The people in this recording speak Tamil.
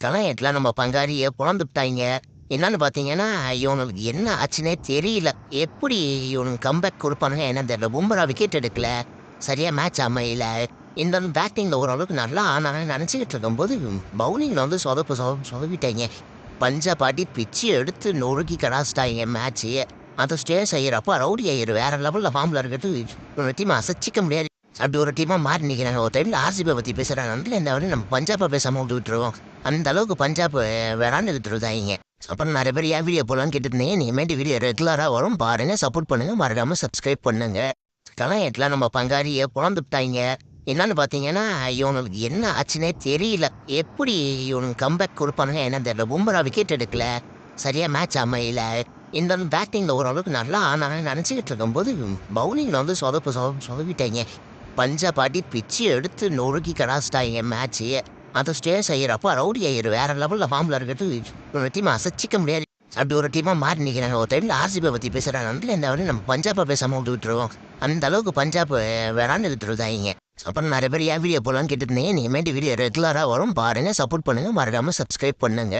கலாயத்தில் நம்ம பங்காளியை புலந்துட்டாங்க. என்னன்னு பார்த்தீங்கன்னா, இவனுக்கு என்ன ஆச்சுன்னே தெரியல. எப்படி இவனுக்கு கம்பேக் கொடுப்பானுங்க என்னன்னு தெரியல. பும்ரா விக்கெட் எடுக்கல. சரியா மேட்ச் அமையல. இந்த பேட்டிங்கில் ஓரளவுக்கு நல்லா ஆனாங்கன்னு நினச்சிக்கிட்டு இருக்கும்போது பவுலிங்கில் வந்து சொதப்பிட்டாங்க. பஞ்சாப் ஆடி பிச்சு எடுத்து நொறுக்கி கடாச்சிட்டாங்க மேட்ச்சு. அந்த ஸ்டே செய்கிறப்போ ரவுடி ஐயர் வேற லெவலில் ஃபார்மில் இருக்கிறது டீமை அசைச்சிக்க முடியாது. அப்படி ஒரு டீமாக மாறி நிற்கிறாங்க. ஒரு டைமில் ஆர்சிபி பற்றி பேசுகிறாங்க. அதில் இந்த வரையும் நம்ம பஞ்சாப்பை பேசாமல் விட்டுருவோம். அந்த அளவுக்கு பஞ்சாப் வேறான்னு எடுத்துருந்தாங்க. அப்புறம் நிறைய பேர் ஏன் வீடியோ போகலான்னு கேட்டுருந்தேன். இனிமேட்டு வீடியோ ரெகுலராக வரும் பாருங்க, சப்போர்ட் பண்ணுங்க, மறக்காமல் சப்ஸ்கிரைப் பண்ணுங்க. கலாயத்தில் நம்ம பங்காளியை புலந்துட்டாங்க. என்னன்னு பார்த்தீங்கன்னா, இவனுக்கு என்ன ஆச்சுன்னே தெரியல. எப்படி இவனுக்கு கம்பேக் கொடுப்பானுங்க என்னன்னு தெரியல. பும்ரா விக்கெட் எடுக்கல. சரியா மேட்ச் அமையல. இந்த பேட்டிங்கில் ஓரளவுக்கு நல்லா ஆனாங்கன்னு நினச்சிக்கிட்டு இருக்கும்போது பவுலிங்கில் வந்து சொதப்பிட்டாங்க. பஞ்சாப் ஆடி பிச்சு எடுத்து நொறுக்கி கடாச்சிட்டாங்க மேட்ச்சு. அந்த ஸ்டே செய்கிறப்போ ரவுடி ஐயர் வேற லெவலில் ஃபார்மில் இருக்கிறது டீமை அசைச்சிக்க முடியாது. அப்படி ஒரு டீமாக மாறி நிற்கிறாங்க. ஒரு டைமில் ஆர்சிபி பற்றி பேசுகிறாங்க. அதில் இந்த வரையும் நம்ம பஞ்சாப்பை பேசாமல் விட்டுருவோம். அந்த அளவுக்கு பஞ்சாப் வேறான்னு எடுத்துருந்தாங்க. அப்புறம் நிறைய பேர் ஏன் வீடியோ போகலான்னு கேட்டுருந்தேன். இனிமேட்டு வீடியோ ரெகுலராக வரும் பாருங்க, சப்போர்ட் பண்ணுங்க, மறக்காமல் சப்ஸ்கிரைப் பண்ணுங்க.